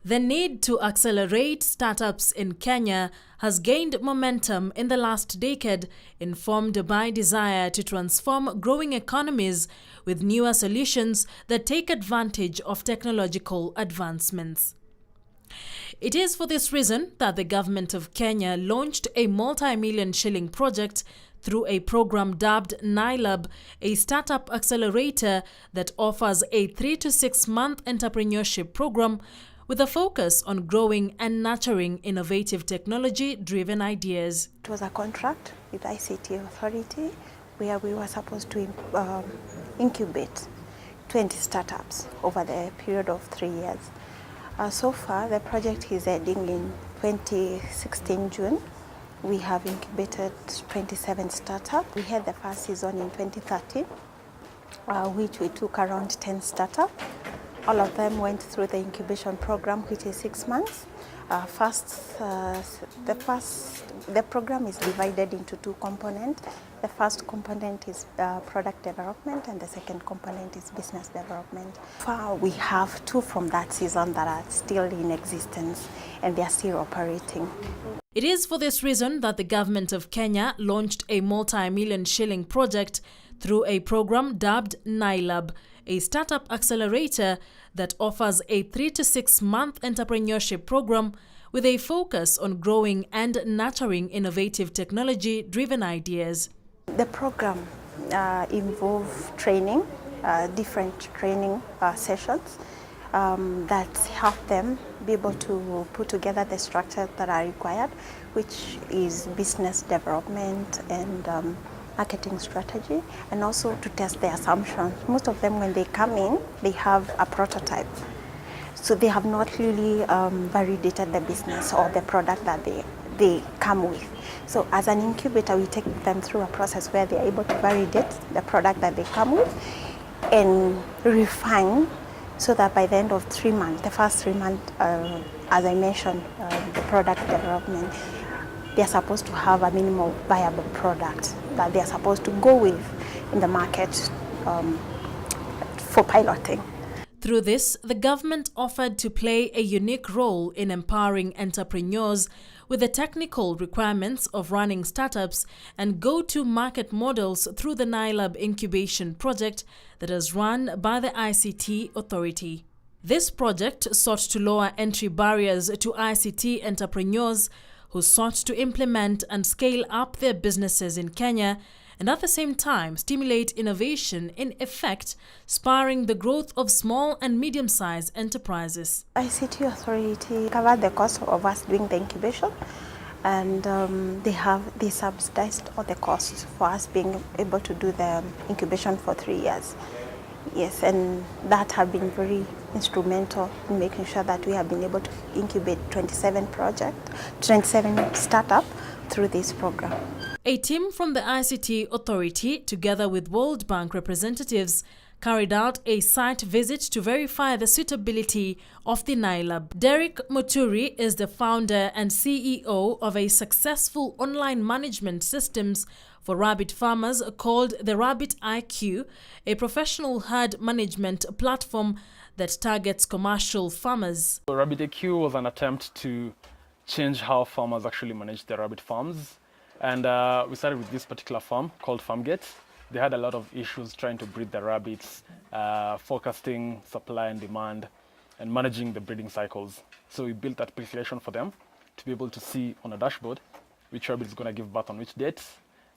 The need to accelerate startups in Kenya has gained momentum in the last decade, informed by desire to transform growing economies with newer solutions that take advantage of technological advancements. It is for this reason that the government of Kenya launched a multi-million shilling project through a program dubbed Nailab, a startup accelerator that offers a 3 to 6 month entrepreneurship program with a focus on growing and nurturing innovative technology-driven ideas. It was a contract with ICT Authority where we were supposed to incubate 20 startups over the period of 3 years. So far, the project is ending in 2016 June. We have incubated 27 startups. We had the first season in 2013, which we took around 10 startups. All of them went through the incubation program, which is 6 months. The program is divided into 2 components. The first component is product development, and the second component is business development. Far, we have 2 from that season that are still in existence, and they are still operating. It is for this reason that the government of Kenya launched a multi-million shilling project through a program dubbed Nailab, a startup accelerator that offers a 3 to 6 month entrepreneurship program with a focus on growing and nurturing innovative technology-driven ideas. The program involves training, different training sessions that help them be able to put together the structures that are required, which is business development and marketing strategy, and also to test their assumptions. Most of them, when they come in, they have a prototype. So they have not really validated the business or the product that they come with. So as an incubator, we take them through a process where they are able to validate the product that they come with and refine, so that by the end of 3 months, the first 3 months, as I mentioned, the product development, they are supposed to have a minimal viable product that they are supposed to go with in the market for piloting. Through this, the government offered to play a unique role in empowering entrepreneurs with the technical requirements of running startups and go-to-market models through the Nailab incubation project that is run by the ICT Authority. This project sought to lower entry barriers to ICT entrepreneurs who sought to implement and scale up their businesses in Kenya, and at the same time stimulate innovation, in effect spurring the growth of small and medium-sized enterprises. ICT Authority covered the cost of us doing the incubation, and they subsidized all the costs for us being able to do the incubation for 3 years. Yes, and that have been very instrumental in making sure that we have been able to incubate 27 startups through this program. A team from the ICT Authority, together with World Bank representatives, carried out a site visit to verify the suitability of the Nailab. Derek Muturi is the founder and CEO of a successful online management systems for rabbit farmers called the Rabbit IQ, a professional herd management platform that targets commercial farmers. Rabbit IQ was an attempt to change how farmers actually manage their rabbit farms. And we started with this particular farm called FarmGate. They had a lot of issues trying to breed the rabbits, forecasting supply and demand, and managing the breeding cycles. So we built that application for them to be able to see on a dashboard which rabbit is going to give birth on which date,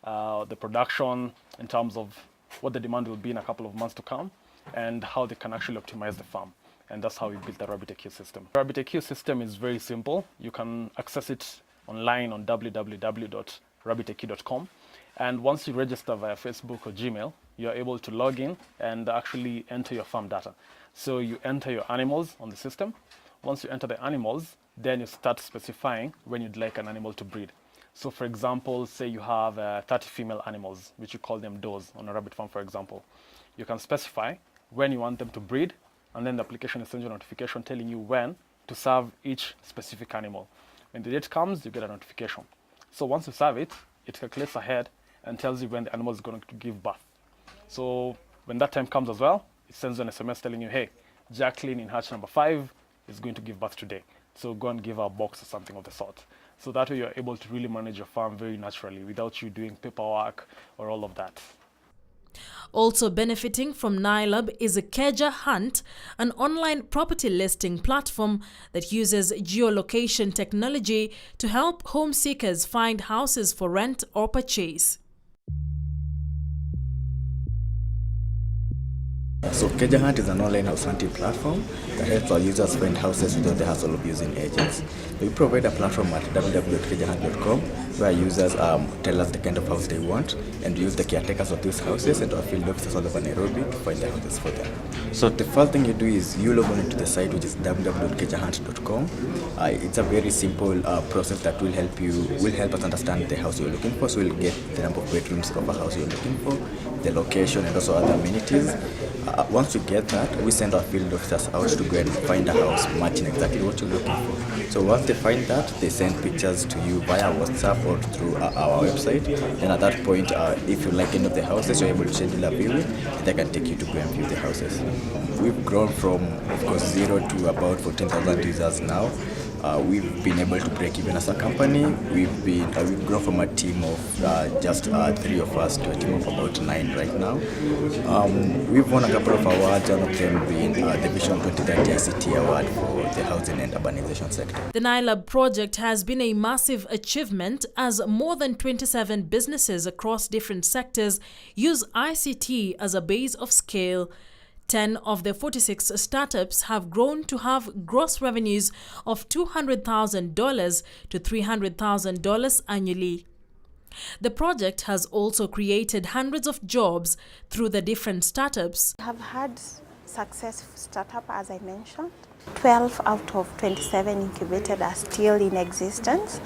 the production in terms of what the demand will be in a couple of months to come, and how they can actually optimize the farm. And that's how we built the Rabbit IQ system. Rabbit IQ system is very simple. You can access it online on www.rabbitiq.com. And once you register via Facebook or Gmail, you're able to log in and actually enter your farm data. So you enter your animals on the system. Once you enter the animals, then you start specifying when you'd like an animal to breed. So for example, say you have 30 female animals, which you call them does on a rabbit farm, for example. You can specify when you want them to breed, and then the application sends you a notification telling you when to serve each specific animal. When the date comes, you get a notification. So once you serve it, it calculates ahead and tells you when the animal is going to give birth. So when that time comes as well, it sends you an SMS telling you, hey, Jacqueline in hatch number 5 is going to give birth today. So go and give her a box or something of the sort. So that way you're able to really manage your farm very naturally without you doing paperwork or all of that. Also benefiting from Nailab is a Keja Hunt, an online property listing platform that uses geolocation technology to help home seekers find houses for rent or purchase. So Keja Hunt is an online house hunting platform that helps our users find houses without the hassle of using agents. We provide a platform at www.kejahunt.com where users tell us the kind of house they want, and we use the caretakers of these houses and our field officers all over Nairobi to find the houses for them. So the first thing you do is you log on into the site, which is www.kejahunt.com. It's a very simple process that will help us understand the house you're looking for. So we'll get the number of bedrooms of a house you're looking for, the location, and also other amenities. Once you get that, we send our field officers out to go and find a house matching exactly what you're looking for. So once they find that, they send pictures to you via WhatsApp or through our website. And at that point, if you like any of the houses, you're able to schedule a viewing, and they can take you to go and view the houses. We've grown from, of course, 0 to about 14,000 users now. We've been able to break even as a company. We've grown from a team of just 3 of us to a team of about 9 right now. We've won a couple of awards, one of them being the Vision 2030 ICT Award for the housing and urbanization sector. The Nailab project has been a massive achievement as more than 27 businesses across different sectors use ICT as a base of scale. 10 of the 46 startups have grown to have gross revenues of $200,000 to $300,000 annually. The project has also created hundreds of jobs through the different startups. We have had successful startup, as I mentioned. 12 out of 27 incubated are still in existence.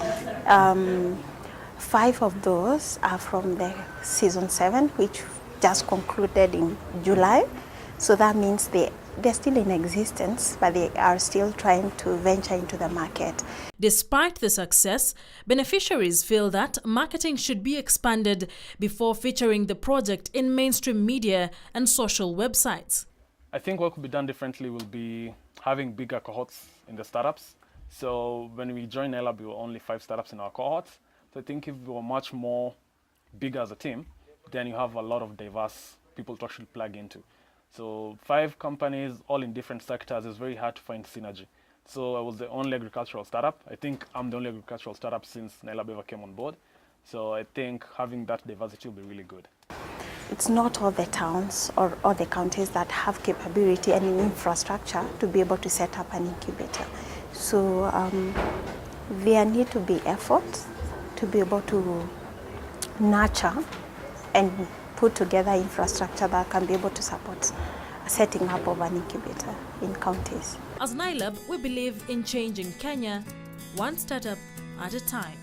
5 of those are from the season 7, which just concluded in July. So that means they're still in existence, but they are still trying to venture into the market. Despite the success, beneficiaries feel that marketing should be expanded before featuring the project in mainstream media and social websites. I think what could be done differently will be having bigger cohorts in the startups. So when we joined Nailab, we were only 5 startups in our cohort. So I think if we were much more bigger as a team, then you have a lot of diverse people to actually plug into. So 5 companies, all in different sectors, is very hard to find synergy. So I was the only agricultural startup. I think I'm the only agricultural startup since Nailab ever came on board. So I think having that diversity will be really good. It's not all the towns or all the counties that have capability and infrastructure to be able to set up an incubator. So there need to be efforts to be able to nurture and put together infrastructure that can be able to support setting up of an incubator in counties. As Nailab, we believe in changing Kenya one startup at a time.